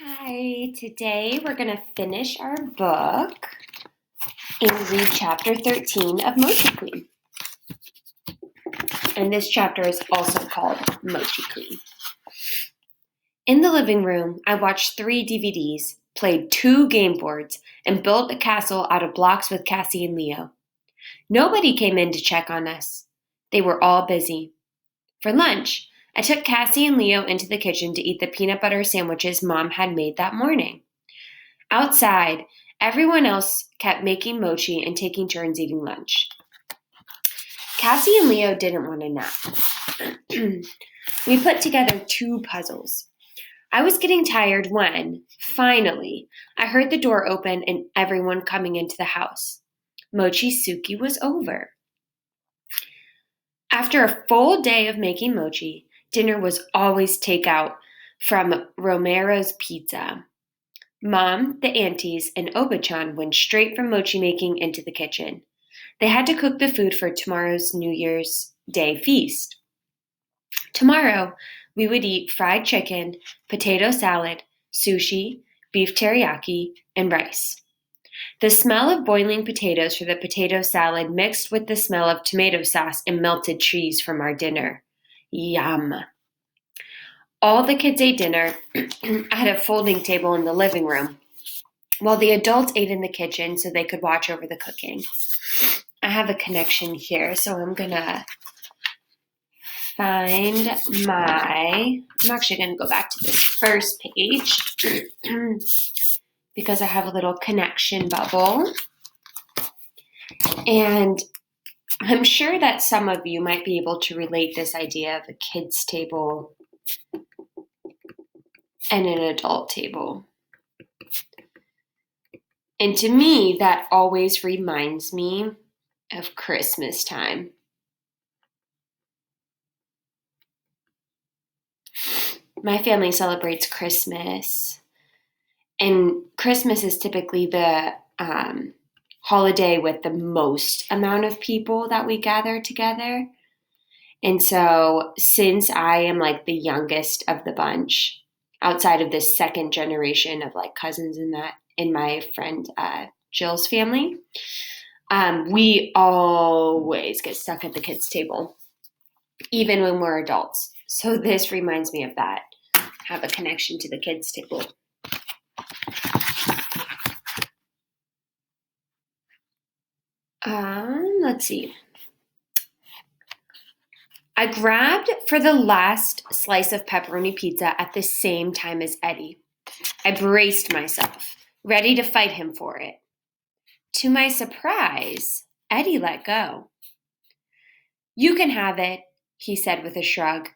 Hi, today we're going to finish our book and read chapter 13 of Mochi Queen. And this chapter is also called Mochi Queen. In the living room, I watched 3 DVDs, played 2 game boards, and built a castle out of blocks with Cassie and Leo. Nobody came in to check on us. They were all busy. For lunch, I took Cassie and Leo into the kitchen to eat the peanut butter sandwiches Mom had made that morning. Outside, everyone else kept making mochi and taking turns eating lunch. Cassie and Leo didn't want a nap. We put together 2 puzzles. I was getting tired when, finally, I heard the door open and everyone coming into the house. Mochi Suki was over. After a full day of making mochi, dinner was always takeout from Romero's Pizza. Mom, the aunties, and Oba-chan went straight from mochi making into the kitchen. They had to cook the food for tomorrow's New Year's Day feast. Tomorrow, we would eat fried chicken, potato salad, sushi, beef teriyaki, and rice. The smell of boiling potatoes for the potato salad mixed with the smell of tomato sauce and melted cheese from our dinner. Yum! All the kids ate dinner at a folding table in the living room, while the adults ate in the kitchen so they could watch over the cooking. I have a connection here, so I'm gonna find I'm actually gonna go back to this first page because I have a little connection bubble. And I'm sure that some of you might be able to relate this idea of a kid's table and an adult table. And to me, that always reminds me of Christmas time. My family celebrates Christmas, and Christmas is typically the holiday with the most amount of people that we gather together. And so since I am like the youngest of the bunch, outside of this second generation of like cousins and that in my friend Jill's family, we always get stuck at the kids' table, even when we're adults. So this reminds me of that. Have a connection to the kids' table. Let's see. I grabbed for the last slice of pepperoni pizza at the same time as Eddie. I braced myself, ready to fight him for it. To my surprise, Eddie let go. "You can have it," he said with a shrug.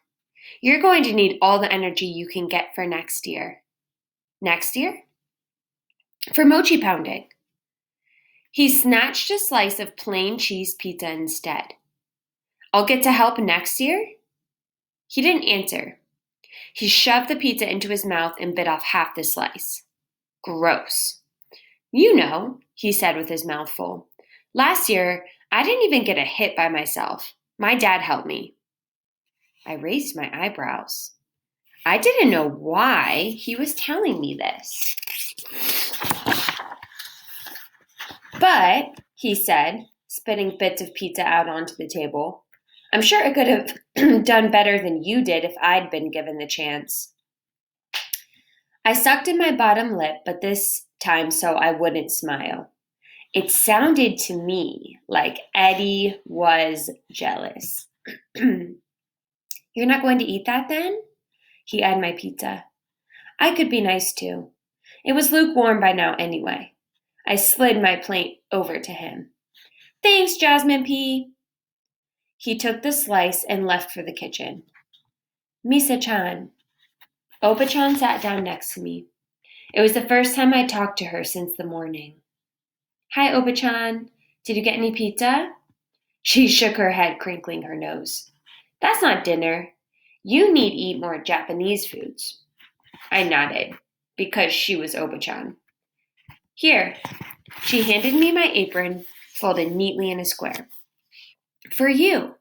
"You're going to need all the energy you can get for next year." Next year? For mochi pounding. He snatched a slice of plain cheese pizza instead. "I'll get to help next year?" He didn't answer. He shoved the pizza into his mouth and bit off half the slice. Gross. "You know," he said with his mouth full. "Last year, I didn't even get a hit by myself. My dad helped me." I raised my eyebrows. I didn't know why he was telling me this. "But," he said, spitting bits of pizza out onto the table, "I'm sure I could have done better than you did if I'd been given the chance." I sucked in my bottom lip, but this time so I wouldn't smile. It sounded to me like Eddie was jealous. "You're not going to eat that then?" He eyed my pizza. I could be nice too. It was lukewarm by now anyway. I slid my plate over to him. "Thanks, Jasmine P." He took the slice and left for the kitchen. "Misa-chan." Oba-chan sat down next to me. It was the first time I'd talked to her since the morning. "Hi, Oba-chan. Did you get any pizza?" She shook her head, crinkling her nose. "That's not dinner. You need to eat more Japanese foods." I nodded, because she was Oba-chan. "Here." She handed me my apron, folded neatly in a square. "For you.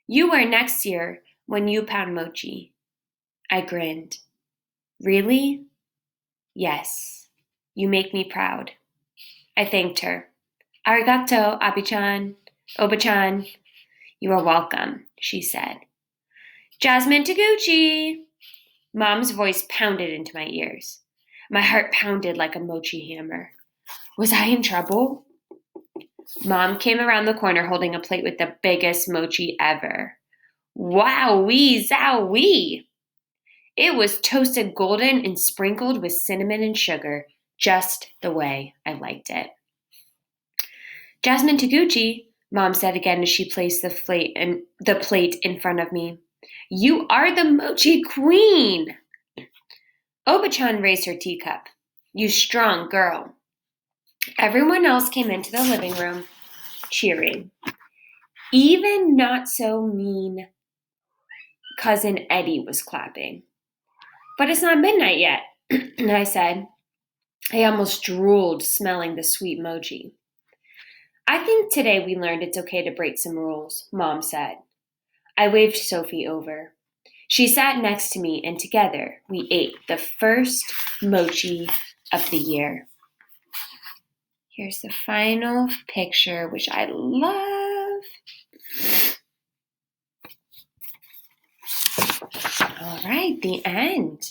You wear next year when you pound mochi." I grinned. "Really?" Yes, you make me proud. I thanked her. Arigato, Abi-chan. Oba-chan. You are welcome, she said. Jasmine Toguchi! Mom's voice pounded into my ears. My heart pounded like a mochi hammer. Was I in trouble? Mom came around the corner holding a plate with the biggest mochi ever. Wowee zowee! It was toasted golden and sprinkled with cinnamon and sugar, just the way I liked it. Jasmine Toguchi, Mom said again as she placed the plate in front of me. You are the mochi queen! Oba-chan raised her teacup. You strong girl. Everyone else came into the living room, cheering. Even not so mean cousin Eddie was clapping. But it's not midnight yet, I said. I almost drooled, smelling the sweet mochi. I think today we learned it's okay to break some rules, Mom said. I waved Sophie over. She sat next to me, and together we ate the first mochi of the year. Here's the final picture, which I love. All right, the end.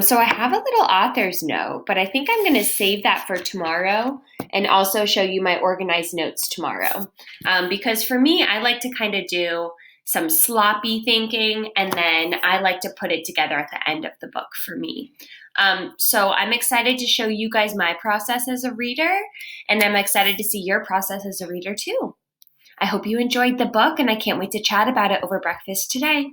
So I have a little author's note, but I think I'm going to save that for tomorrow and also show you my organized notes tomorrow. Because for me, I like to kind of do some sloppy thinking, and then I like to put it together at the end of the book for me. So I'm excited to show you guys my process as a reader, and I'm excited to see your process as a reader too. I hope you enjoyed the book, and I can't wait to chat about it over breakfast today.